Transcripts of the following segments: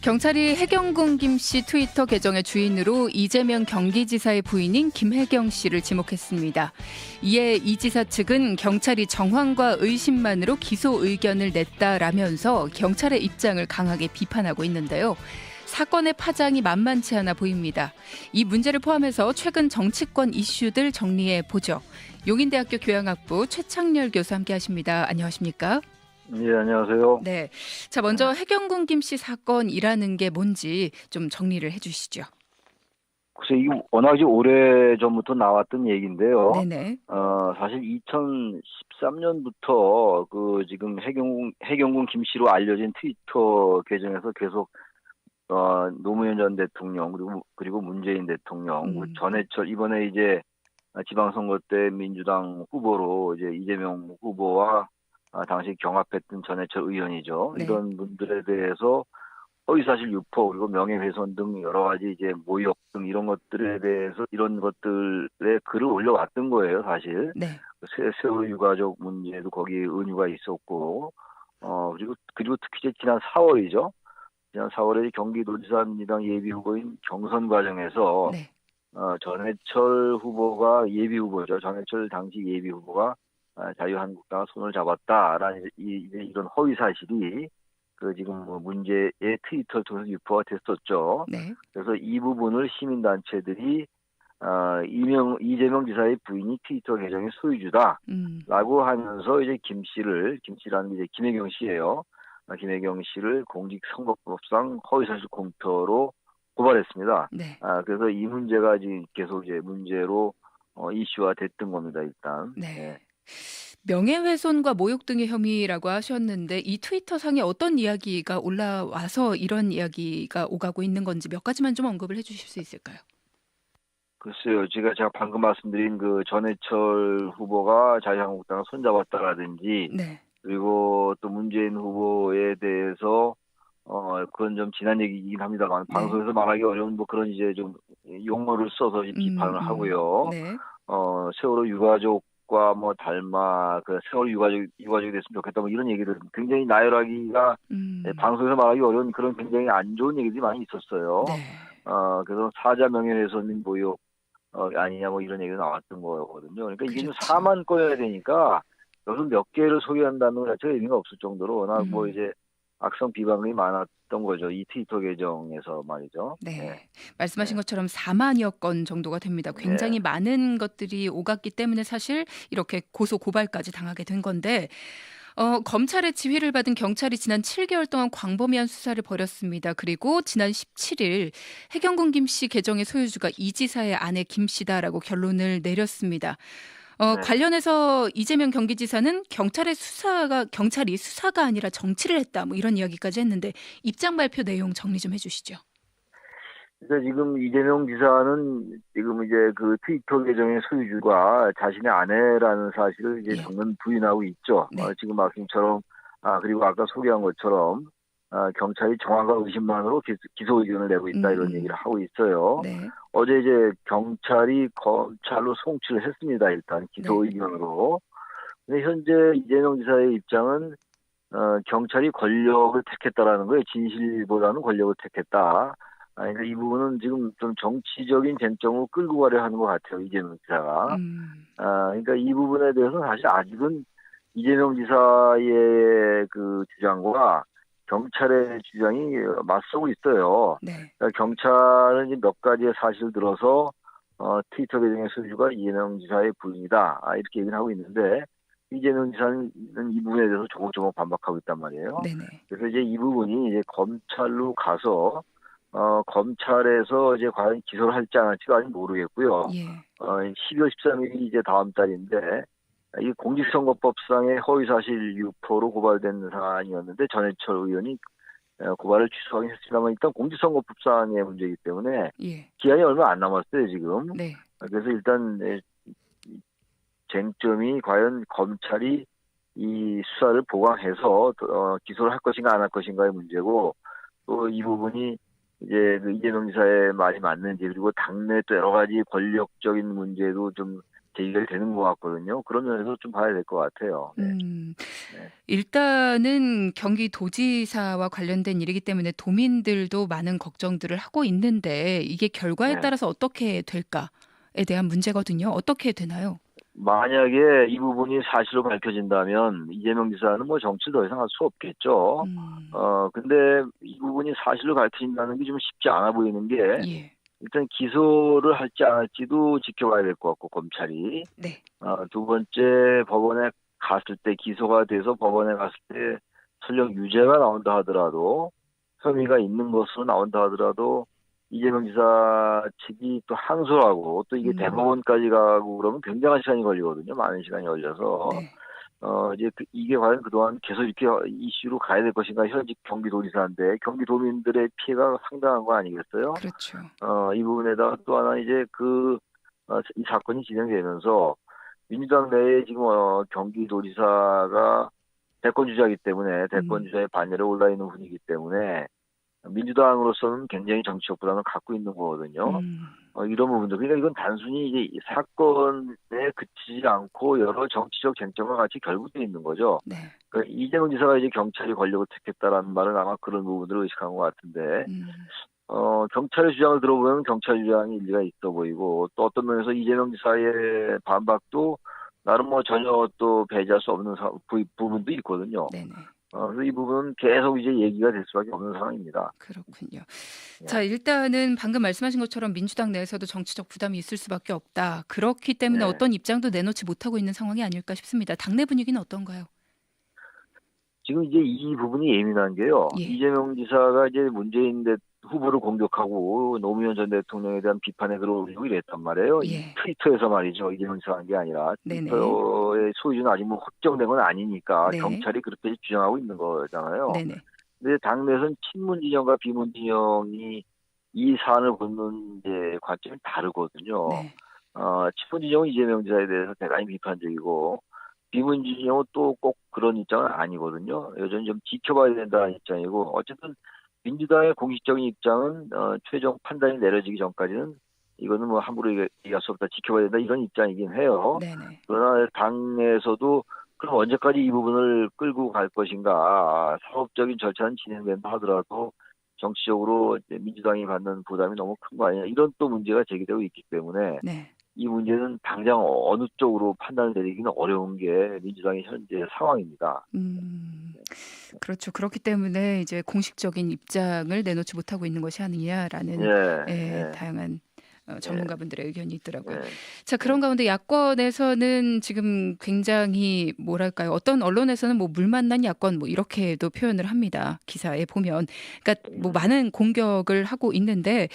경찰이 해경군 김 씨 트위터 계정의 주인으로 이재명 경기지사의 부인인 김혜경 씨를 지목했습니다. 이에 이 지사 측은 경찰이 정황과 의심만으로 기소 의견을 냈다라면서 경찰의 입장을 강하게 비판하고 있는데요. 사건의 파장이 만만치 않아 보입니다. 이 문제를 포함해서 최근 정치권 이슈들 정리해 보죠. 용인대학교 교양학부 최창렬 교수 함께하십니다. 안녕하십니까? 예, 안녕하세요. 네. 자, 먼저 해경군 김 씨 사건이라는 게 뭔지 좀 정리를 해 주시죠. 글쎄, 이게 워낙 오래 전부터 나왔던 얘기인데요. 네네. 사실 2013년부터 지금 해경군 김 씨로 알려진 트위터 계정에서 계속 노무현 전 대통령 그리고 문재인 대통령, 전해철 이번에 이제 지방선거 때 민주당 후보로 이제 이재명 후보와 당시 경합했던 전해철 의원이죠. 네. 이런 분들에 대해서 허위사실 유포 그리고 명예훼손 등 여러 가지 이제 모욕 등 이런 것들에 대해서 이런 것들에 글을 올려왔던 거예요, 사실. 네. 세월호 유가족 문제도 거기에 은유가 있었고, 그리고 특히 이제 지난 4월이죠. 지난 4월에 경기도지사 민주당 예비후보인 경선 과정에서 네. 전해철 후보가 예비후보죠. 전해철 당시 예비후보가 자유한국당과 손을 잡았다라는 이런 허위 사실이 지금 문제의 트위터를 통해서 유포가 됐었죠. 네. 그래서 이 부분을 시민단체들이 이재명 지사의 부인이 트위터 계정의 소유주다라고 하면서 이제 김씨라는 게 이제 김혜경 씨예요. 김혜경 씨를 공직선거법상 허위사실 공표로 고발했습니다. 네. 그래서 이 문제가 지금 계속 이제 문제로 이슈화 됐던 겁니다, 일단. 네. 네. 명예훼손과 모욕 등의 혐의라고 하셨는데 이 트위터 상에 어떤 이야기가 올라와서 이런 이야기가 오가고 있는 건지 몇 가지만 좀 언급을 해 주실 수 있을까요? 글쎄요, 제가 방금 말씀드린 전해철 후보가 자유한국당을 손잡았다라든지, 네. 그리고 또 문재인 후보에 대해서 그건 좀 지난 얘기이긴 합니다만 방송에서 말하기 어려운 그런 이제 좀 용어를 써서 비판을 하고요. 네. 세월호 유가족과 닮아 세월호 유가족이 됐으면 좋겠다 이런 얘기들 굉장히 나열하기가 방송에서 말하기 어려운 그런 굉장히 안 좋은 얘기들이 많이 있었어요. 네. 그래서 사자 명예훼손 모욕 아니냐 이런 얘기가 나왔던 거거든요. 그러니까 이게 좀 그렇죠. 4만 건이어야 되니까 여기서 몇 개를 소개한다는 것 자체가 의미가 없을 정도로 워낙 이제 악성 비방이 많았던 거죠. 이 트위터 계정에서 말이죠. 네. 네. 말씀하신 것처럼 4만여 건 정도가 됩니다. 굉장히 많은 것들이 오갔기 때문에 사실 이렇게 고소 고발까지 당하게 된 건데 검찰의 지휘를 받은 경찰이 지난 7개월 동안 광범위한 수사를 벌였습니다. 그리고 지난 17일 해경군 김 씨 계정의 소유주가 이 지사의 아내 김 씨다라고 결론을 내렸습니다. 네. 관련해서 이재명 경기지사는 경찰이 수사가 아니라 정치를 했다 이런 이야기까지 했는데 입장 발표 내용 정리 좀 해주시죠. 그러니까 지금 이재명 지사는 지금 이제 트위터 계정의 소유주가 자신의 아내라는 사실을 이제 정면 부인하고 있죠. 네. 지금 말씀처럼 그리고 아까 소개한 것처럼 경찰이 정황과 의심만으로 기소 의견을 내고 있다 이런 얘기를 하고 있어요. 네. 어제 이제 경찰이 검찰로 송치를 했습니다. 일단 기소 의견으로. 근데 현재 이재명 지사의 입장은 경찰이 권력을 택했다라는 거예요. 진실보다는 권력을 택했다. 그러니까 이 부분은 지금 좀 정치적인 쟁점으로 끌고 가려 하는 것 같아요. 이재명 지사가. 그러니까 이 부분에 대해서는 사실 아직은 이재명 지사의 주장과 경찰의 주장이 맞서고 있어요. 네. 그러니까 경찰은 이제 몇 가지의 사실을 들어서 트위터 계정의 소유주가 이재명 지사의 부인이다 이렇게 얘기를 하고 있는데 이재명 지사는 이 부분에 대해서 조금 반박하고 있단 말이에요. 네네. 그래서 이제 이 부분이 이제 검찰로 가서 검찰에서 이제 과연 기소를 할지 안 할지가 아직 모르겠고요. 12월 13일이 이제 다음 달인데 이 공직선거법상의 허위사실 유포로 고발된 사안이었는데 전해철 의원이 고발을 취소하긴 했습니다만 일단 공직선거법상의 문제이기 때문에 기한이 얼마 안 남았어요 지금. 네. 그래서 일단 쟁점이 과연 검찰이 이 수사를 보강해서 기소를 할 것인가 안 할 것인가의 문제고 또 이 부분이 이제 이재명 지사의 말이 맞는지 그리고 당내 또 여러 가지 권력적인 문제도 좀 제기가 되는 것 같거든요. 그런 면에서 좀 봐야 될 것 같아요. 네. 음, 네. 일단은 경기도지사와 관련된 일이기 때문에 도민들도 많은 걱정들을 하고 있는데 이게 결과에 네. 따라서 어떻게 될까에 대한 문제거든요. 어떻게 되나요? 만약에 이 부분이 사실로 밝혀진다면 이재명 지사는 뭐 정치 더 이상 할 수 없겠죠. 음, 근데 이 부분이 사실로 밝혀진다는 게 좀 쉽지 않아 보이는 게 예, 일단 기소를 할지 안 할지도 지켜봐야 될 것 같고 검찰이 네, 두 번째 법원에 갔을 때 기소가 돼서 법원에 갔을 때 설령 유죄가 나온다 하더라도 혐의가 있는 것으로 나온다 하더라도 이재명 지사 측이 또 항소를 하고 또 이게 음, 대법원까지 가고 그러면 굉장한 시간이 걸리거든요. 많은 시간이 걸려서 네, 이제 이게 과연 그동안 계속 이렇게 이슈로 가야 될 것인가 현직 경기도지사인데 경기도민들의 피해가 상당한 거 아니겠어요? 그렇죠. 이 부분에다가 또 하나 이제 이 사건이 진행되면서 민주당 내에 지금 경기도지사가 대권 주자이기 때문에 대권 음, 주자의 반열에 올라 있는 분이기 때문에 민주당으로서는 굉장히 정치적 부담을 갖고 있는 거거든요. 음, 이런 부분들. 그러니까 이건 단순히 이제 이 사건에 그치지 않고 여러 정치적 쟁점과 같이 결부되어 있는 거죠. 네, 그러니까 이재명 지사가 이제 경찰이 권력을 택했다라는 말은 아마 그런 부분들을 의식한 것 같은데, 음, 경찰의 주장을 들어보면 경찰 주장이 일리가 있어 보이고, 또 어떤 면에서 이재명 지사의 반박도 나름 뭐 전혀 또 배제할 수 없는 부분도 있거든요. 네네. 그래서 이 부분은 계속 이제 얘기가 될 수밖에 없는 상황입니다. 그렇군요. 자, 예. 일단은 방금 말씀하신 것처럼 민주당 내에서도 정치적 부담이 있을 수밖에 없다. 그렇기 때문에 네. 어떤 입장도 내놓지 못하고 있는 상황이 아닐까 싶습니다. 당내 분위기는 어떤가요? 지금 이제 이 부분이 예민한 게요. 예, 이재명 지사가 이제 후보를 공격하고 노무현 전 대통령에 대한 비판에 들어오고 이랬단 말이에요. 이 예, 트위터에서 말이죠. 이재명 지사 한 게 아니라 네네, 트위터의 소유주는 아직 뭐 확정된 건 아니니까 네, 경찰이 그렇게 주장하고 있는 거잖아요. 네네, 근데 당내에서는 친문 진영과 비문 진영이 이 사안을 보는 이제 관점이 다르거든요. 네, 친문 진영은 이재명 지사에 대해서 대단히 비판적이고 비문 진영은 또 꼭 그런 입장은 아니거든요. 여전히 좀 지켜봐야 된다는 입장이고 어쨌든 민주당의 공식적인 입장은 최종 판단이 내려지기 전까지는 이거는 뭐 함부로 얘기할 수 없다, 지켜봐야 된다 이런 입장이긴 해요. 네네, 그러나 당내에서도 그럼 언제까지 이 부분을 끌고 갈 것인가, 사법적인 절차는 진행된다 하더라도 정치적으로 이제 민주당이 받는 부담이 너무 큰 거 아니냐 이런 또 문제가 제기되고 있기 때문에 네. 이 문제는 당장 어느 쪽으로 판단을 내리기는 어려운 게 민주당의 현재 상황입니다. 음, 그렇죠. 그렇기 때문에 이제 공식적인 입장을 내놓지 못하고 있는 것이 아니냐라는 예, 예, 다양한 예, 전문가분들의 의견이 있더라고요. 예, 자, 그런 가운데 야권에서는 지금 굉장히 뭐랄까요? 어떤 언론에서는 뭐 물 만난 야권 뭐 이렇게도 표현을 합니다. 기사에 보면. 그러니까 뭐 음, 많은 공격을 하고 있는데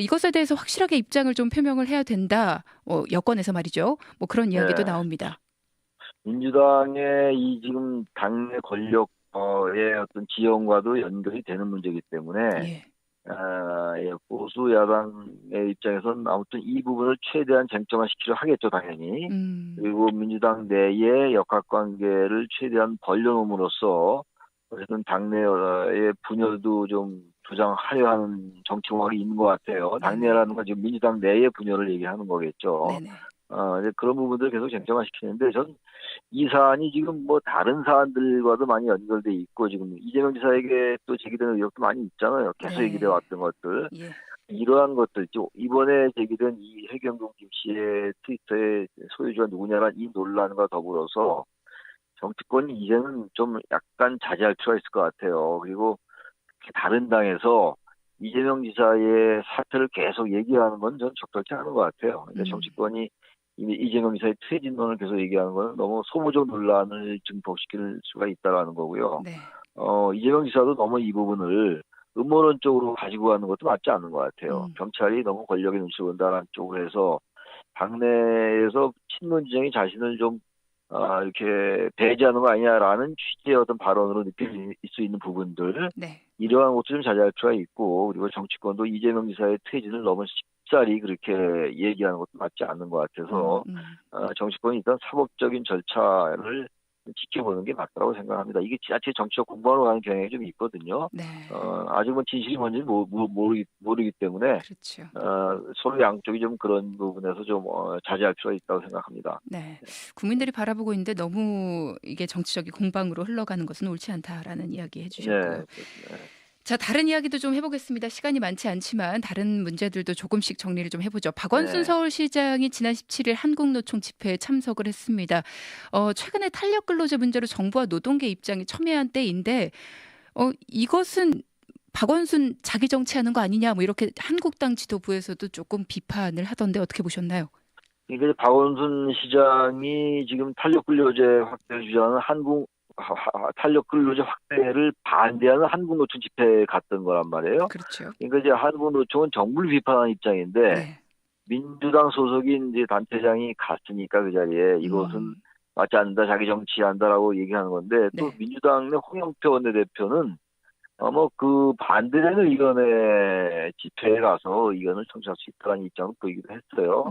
이것에 대해서 확실하게 입장을 좀 표명을 해야 된다. 여권에서 말이죠. 뭐 그런 이야기도 예. 나옵니다. 민주당의 이 지금 당내 권력의 어떤 지형과도 연결이 되는 문제이기 때문에 예. 보수 야당의 입장에서는 아무튼 이 부분을 최대한 쟁점화시키려 하겠죠, 당연히. 음, 그리고 민주당 내의 역학관계를 최대한 벌려놓음으로써 어쨌든 당내의 분열도 좀 조장하려 하는 정치공학이 있는 것 같아요. 네네. 당내라는 건 지금 민주당 내의 분열을 얘기하는 거겠죠. 네네. 이제 그런 부분들을 계속 쟁점화시키는데 전 이 사안이 지금 뭐 다른 사안들과도 많이 연결돼 있고 지금 이재명 지사에게 또 제기되는 의혹도 많이 있잖아요. 계속 얘기돼 네. 왔던 것들. 예. 이러한 것들, 이번에 제기된 이 해경동 김 씨의 트위터의 소유주가 누구냐란 이 논란과 더불어서 정치권이 이제는 좀 약간 자제할 필요가 있을 것 같아요. 그리고 다른 당에서 이재명 지사의 사태를 계속 얘기하는 건 전 적절치 않은 것 같아요. 근데 음, 정치권이 이재명 지사의 퇴진론을 계속 얘기하는 건 너무 소모적 논란을 증폭시킬 수가 있다라는 거고요. 네. 이재명 지사도 너무 이 부분을 음모론적으로 가지고 가는 것도 맞지 않는 것 같아요. 음, 경찰이 너무 권력의 눈치를 본다는 쪽으로 해서 당내에서 친문 진영이 자신을 좀 이렇게 배제하는 거 아니냐라는 취지의 어떤 발언으로 느낄 수 있는 부분들 네. 이러한 것도 좀 자제할 필요가 있고 그리고 정치권도 이재명 지사의 퇴진을 너무 쉽사리 그렇게 얘기하는 것도 맞지 않는 것 같아서 음, 정치권이 일단 사법적인 절차를 지켜보는 게 맞다고 생각합니다. 이게 지나치게 정치적 공방으로 가는 경향이 좀 있거든요. 네. 아직 뭐 진실이 뭔지 모르기 때문에 그렇죠. 서로 양쪽이 좀 그런 부분에서 좀 자제할 필요가 있다고 생각합니다. 네. 국민들이 바라보고 있는데 너무 이게 정치적인 공방으로 흘러가는 것은 옳지 않다라는 이야기 해주셨고요. 네, 그렇습니다. 자, 다른 이야기도 좀 해보겠습니다. 시간이 많지 않지만 다른 문제들도 조금씩 정리를 좀 해보죠. 박원순 네. 서울시장이 지난 17일 한국노총 집회에 참석을 했습니다. 최근에 탄력 근로제 문제로 정부와 노동계 입장이 첨예한 때인데 이것은 박원순 자기 정치하는 거 아니냐 뭐 이렇게 한국당 지도부에서도 조금 비판을 하던데 어떻게 보셨나요? 그러니까 박원순 시장이 지금 탄력 근로제 확대를 주장하는 탄력 근로제 확대를 반대하는 한국노총 집회에 갔던 거란 말이에요. 그렇죠. 그러니까 이제 한국노총은 정부를 비판하는 입장인데 네. 민주당 소속인 이제 단체장이 갔으니까 그 자리에 이것은 맞지 않는다, 자기 정치한다라고 얘기하는 건데 또 네. 민주당 내 홍영표 원내대표는 뭐 그 반대되는 의견의 집회에 가서 의견을 청취할 수 있다는 입장을 보이기도 했어요.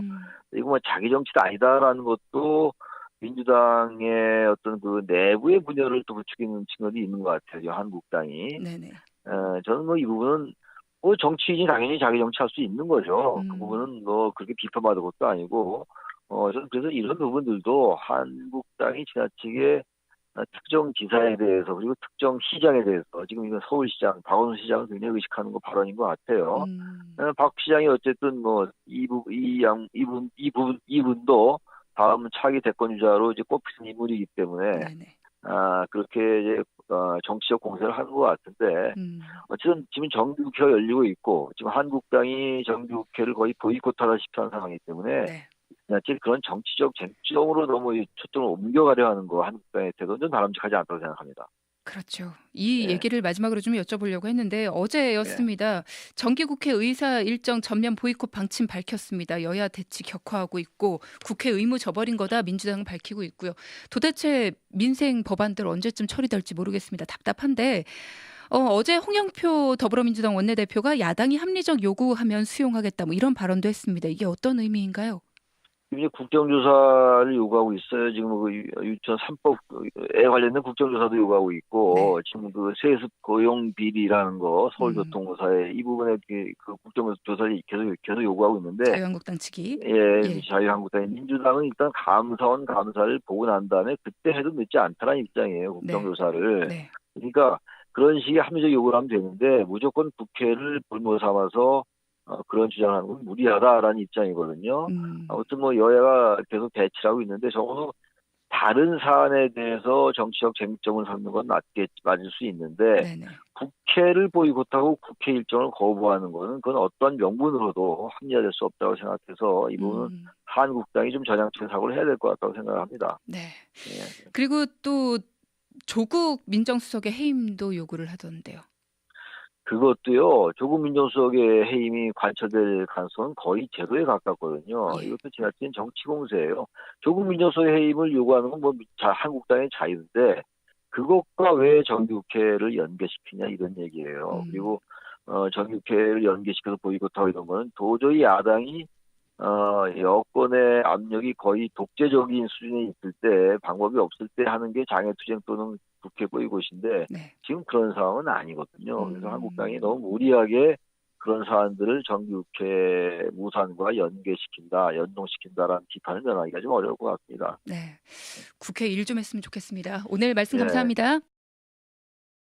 이거 뭐 자기 정치도 아니다라는 것도 민주당의 어떤 그 내부의 분열을 또 부추기는 측면이 있는 것 같아요. 한국당이. 네네. 저는 뭐 이 부분은 뭐 정치인이 당연히 자기 정치할 수 있는 거죠. 그 부분은 뭐 그렇게 비판받을 것도 아니고, 저는 그래서 이런 부분들도 한국당이 지나치게 특정 지사에 대해서 그리고 특정 시장에 대해서 지금 이건 서울시장, 박원순 시장을 굉장히 의식하는 거 발언인 것 같아요. 박 시장이 어쨌든 뭐 이분도 다음 차기 대권 주자로 이제 꼽히는 인물이기 때문에 네네. 그렇게 이제 정치적 공세를 하는 것 같은데 어쨌든 지금 정기국회가 열리고 있고 지금 한국당이 정기국회를 거의 보이콧하다시피 한 상황이기 때문에 네. 그런 정치적 쟁점으로 너무 이 초점을 옮겨가려 하는 거 한국당의 태도는 바람직하지 않다고 생각합니다. 그렇죠. 이 네. 얘기를 마지막으로 좀 여쭤보려고 했는데 어제였습니다. 정기국회 의사 일정 전면 보이콧 방침 밝혔습니다. 여야 대치 격화하고 있고 국회 의무 져버린 거다 민주당은 밝히고 있고요. 도대체 민생 법안들 언제쯤 처리될지 모르겠습니다. 답답한데 어제 홍영표 더불어민주당 원내대표가 야당이 합리적 요구하면 수용하겠다 뭐 이런 발언도 했습니다. 이게 어떤 의미인가요? 이제 국정조사를 요구하고 있어요. 지금 그 유치원 3법에 관련된 국정조사도 요구하고 있고, 지금 그 세습 고용 비리라는 거 서울교통공사에 이 부분에 그 국정조사를 계속 요구하고 있는데, 자유한국당 측이 예. 자유한국당 민주당은 일단 감사원 감사를 보고 난 다음에 그때 해도 늦지 않다는 입장이에요. 국정조사를. 네. 그러니까 그런 식의 합리적 요구를 하면 되는데 무조건 국회를 볼모 삼아서 그런 주장을 하는 건 무리하다라는 입장이거든요. 아무튼 뭐 여야가 계속 대치를 하고 있는데 적어도 다른 사안에 대해서 정치적 쟁점을 삼는 건 맞을 수 있는데 네네. 국회를 보이콧하고 국회 일정을 거부하는 것은 그건 어떤 명분으로도 합리화될 수 없다고 생각해서 이 부분은 한국당이 좀 전향적인 사고를 해야 될 것 같다고 생각합니다. 네. 예. 그리고 또 조국 민정수석의 해임도 요구를 하던데요. 그것도요, 조국 민정수석의 해임이 관철될 가능성은 거의 제로에 가깝거든요. 예. 이것도 지나친 정치 공세예요. 조국 민정수석의 해임을 요구하는 건 뭐 한국당의 자유인데 그것과 왜 정기국회를 연계시키냐 이런 얘기예요. 그리고 정기국회를 연계시켜서 보이콧하고 이런 거는 도저히 야당이 여권의 압력이 거의 독재적인 수준에 있을 때 방법이 없을 때 하는 게 장애투쟁 또는 국회 보이콧인데 지금 그런 상황은 아니거든요. 그래서 한국당이 너무 무리하게 그런 사안들을 정기국회 무산과 연동시킨다라는 비판을 면하기가 좀 어려울 것 같습니다. 네, 국회 일 좀 했으면 좋겠습니다. 오늘 말씀 네. 감사합니다.